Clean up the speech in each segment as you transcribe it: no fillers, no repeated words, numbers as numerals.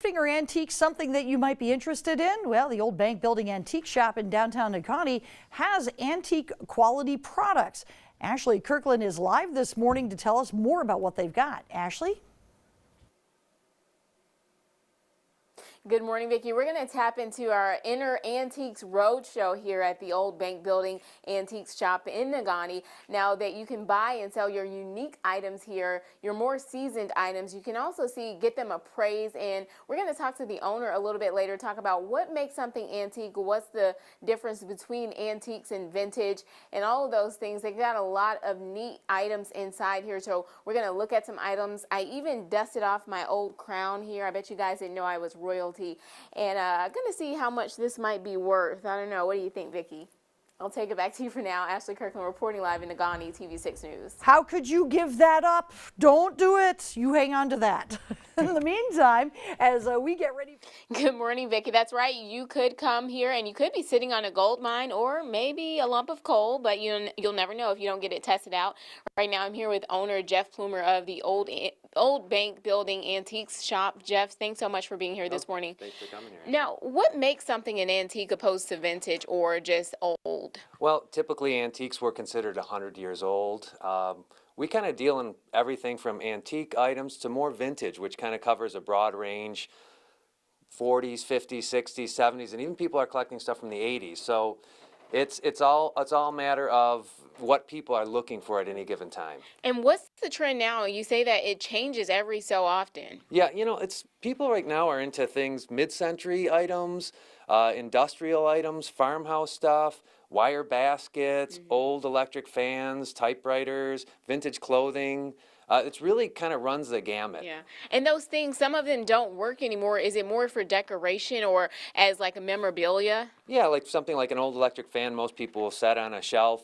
thrifting or antiques something that you might be interested in? Well, the Old Bank Building Antique Shop in downtown Nagani has antique quality products. Ashley Kirkland is live this morning to tell us more about what they've got. Ashley? Good morning, Vicki. We're going to tap into our Inner Antiques Roadshow here at the Old Bank Building Antiques Shop in Nagani. Now that you can buy and sell your unique items here, your more seasoned items, you can also get them appraised. And we're going to talk to the owner a little bit later, talk about what makes something antique, what's the difference between antiques and vintage, and all of those things. They've got a lot of neat items inside here, so we're going to look at some items. I even dusted off my old crown here. I bet you guys didn't know I was royalty. And I'm going to see how much this might be worth. I don't know. What do you think, Vicki? I'll take it back to you for now. Ashley Kirkland reporting live in Nagani, TV6 News. How could you give that up? Don't do it. You hang on to that. In the meantime, as we get ready. Good morning, Vicki. That's right. You could come here and you could be sitting on a gold mine or maybe a lump of coal, but you'll never know if you don't get it tested out. Right now, I'm here with owner Jeff Plumer of the Old Bank Building Antiques Shop. Jeff, thanks so much for being here this morning. Thanks for coming here. Now, what makes something an antique opposed to vintage or just old? Well, typically antiques were considered 100 years old. We kind of deal in everything from antique items to more vintage, which kind of covers a broad range, 40s, 50s, 60s, 70s, and even people are collecting stuff from the 80s. So it's all a matter of what people are looking for at any given time. And what's the trend now? You say that it changes every so often. Yeah, it's people right now are into things mid-century items, industrial items, farmhouse stuff, wire baskets, old electric fans, typewriters, vintage clothing. It's really kind of runs the gamut. Yeah. And those things, some of them don't work anymore. Is it more for decoration or as like a memorabilia? Yeah, like something like an old electric fan most people will set on a shelf.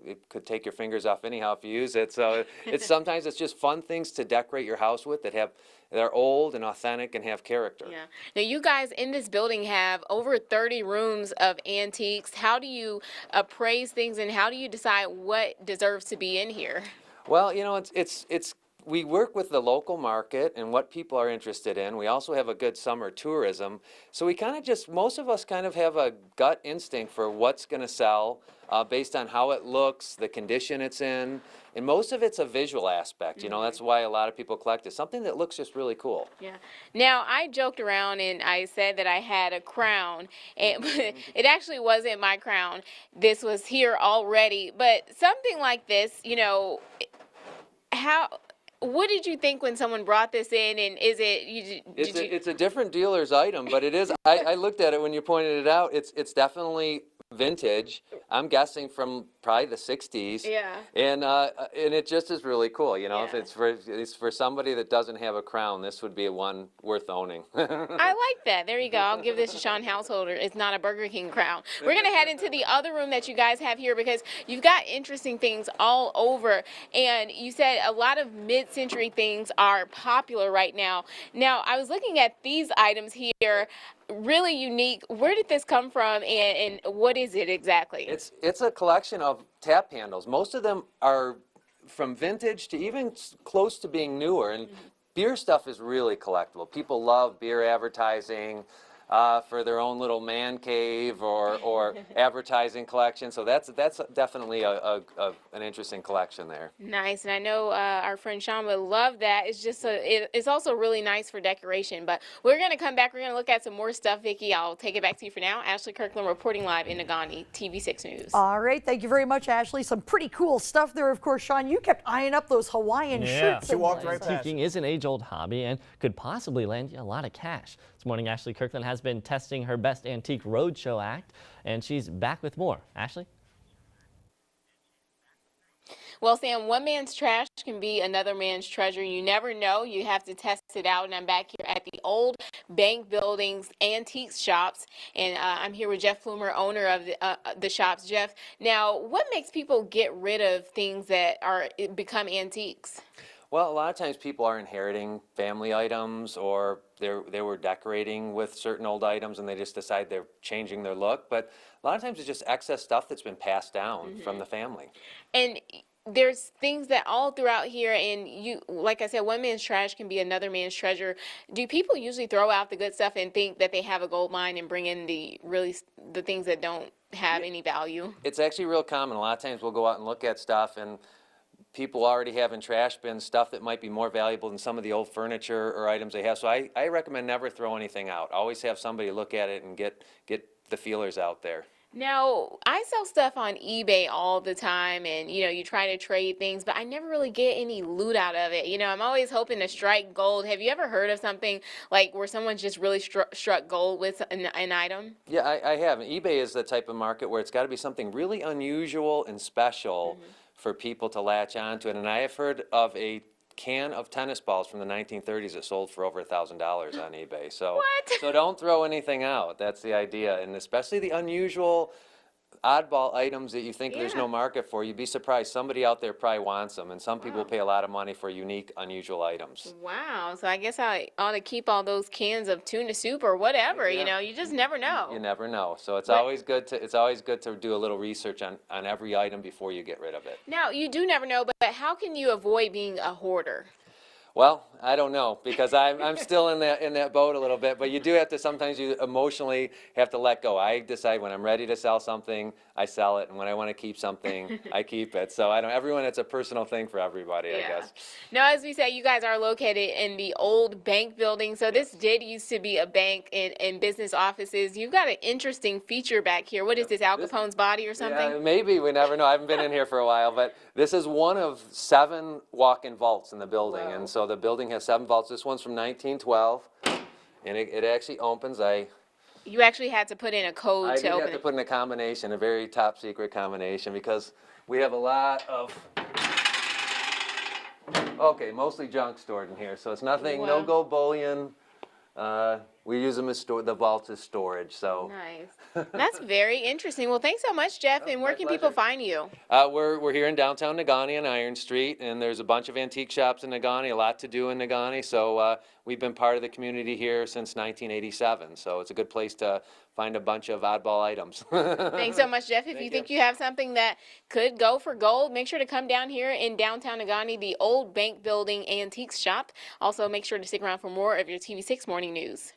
It could take your fingers off anyhow if you use it. So sometimes it's just fun things to decorate your house with they're old and authentic and have character. Yeah. Now you guys in this building have over 30 rooms of antiques. How do you appraise things and how do you decide what deserves to be in here? Well, we work with the local market and what people are interested in. We also have a good summer tourism. So we kind of most of us kind of have a gut instinct for what's going to sell based on how it looks, the condition it's in. And most of it's a visual aspect. That's why a lot of people collect it. Something that looks just really cool. Yeah. Now, I joked around and I said that I had a crown. And it actually wasn't my crown. This was here already. But something like this, what did you think when someone brought this in, and is it? It's a different dealer's item, but it is. I looked at it when you pointed it out. It's definitely vintage. I'm guessing from probably the 60s. Yeah. And it just is really cool. Yeah. If it's for somebody that doesn't have a crown, this would be one worth owning. I like that. There you go. I'll give this to Sean Householder. It's not a Burger King crown. We're going to head into the other room that you guys have here because you've got interesting things all over. And you said a lot of mid-century things are popular right now. Now, I was looking at these items here. Really unique. Where did this come from and what is it exactly? It's a collection of tap handles. Most of them are from vintage to even close to being newer. And beer stuff is really collectible. People love beer advertising for their own little man cave or advertising collection. So that's definitely an interesting collection there. Nice, and I know our friend Sean would love that. It's just it's also really nice for decoration. But we're going to come back. We're going to look at some more stuff, Vicki. I'll take it back to you for now. Ashley Kirkland reporting live in Nagani, TV6 News. All right, thank you very much, Ashley. Some pretty cool stuff there, of course. Sean, you kept eyeing up those Hawaiian shirts. She walked right past. Antiquing is an age-old hobby and could possibly land you a lot of cash. This morning, Ashley Kirkland has been testing her Best Antique Roadshow act, and she's back with more. Ashley? Well, Sam, one man's trash can be another man's treasure. You never know. You have to test it out. And I'm back here at the Old Bank Building's Antiques Shops. And I'm here with Jeff Plumer, owner of the shops. Jeff, now, what makes people get rid of things that become antiques? Well, a lot of times people are inheriting family items or they were decorating with certain old items and they just decide they're changing their look. But a lot of times it's just excess stuff that's been passed down from the family. And there's things that all throughout here, and you, like I said, one man's trash can be another man's treasure. Do people usually throw out the good stuff and think that they have a gold mine and bring in the things that don't have any value? It's actually real common. A lot of times we'll go out and look at stuff, and people already have in trash bins stuff that might be more valuable than some of the old furniture or items they have. So I recommend never throw anything out. Always have somebody look at it and get the feelers out there. Now, I sell stuff on eBay all the time, and you try to trade things, but I never really get any loot out of it. I'm always hoping to strike gold. Have you ever heard of something like where someone's just really struck gold with an item? Yeah, I have. eBay is the type of market where it's got to be something really unusual and special for people to latch onto it. And I have heard of a can of tennis balls from the 1930s that sold for over $1,000 on eBay. So, What? so don't throw anything out. That's the idea. And especially the unusual, oddball items that you think there's no market for. You'd be surprised. Somebody out there probably wants them. And some people pay a lot of money for unique, unusual items. Wow. So I guess I ought to keep all those cans of tuna soup or whatever. You just never know. You never know. So it's always good to do a little research on every item before you get rid of it. Now, you do never know, but how can you avoid being a hoarder? Well, I don't know, because I'm still in that boat a little bit, but you do have to, sometimes you emotionally have to let go. I decide when I'm ready to sell something, I sell it, and when I want to keep something, I keep it. So everyone, it's a personal thing for everybody, I guess. Now, as we say, you guys are located in the old bank building, so this did used to be a bank and business offices. You've got an interesting feature back here. What is this, Al Capone's body or something? Yeah, maybe, we never know. I haven't been in here for a while, but this is one of 7 walk-in vaults in the building, and so the building has 7 vaults. This one's from 1912, and it actually opens. You actually had to put in a code to I open have to put in a combination, a very top secret combination, because we have a lot of, mostly junk stored in here. So it's nothing, no gold bullion. We use them as the vaults as storage. So nice. That's very interesting. Well, thanks so much, Jeff. And where can people find you? We're here in downtown Negaunee on Iron Street, and there's a bunch of antique shops in Negaunee, a lot to do in Negaunee. So we've been part of the community here since 1987. So it's a good place to find a bunch of oddball items. Thanks so much, Jeff. If you think you have something that could go for gold, make sure to come down here in downtown Negaunee, the old bank building antiques shop. Also, make sure to stick around for more of your TV6 Morning News.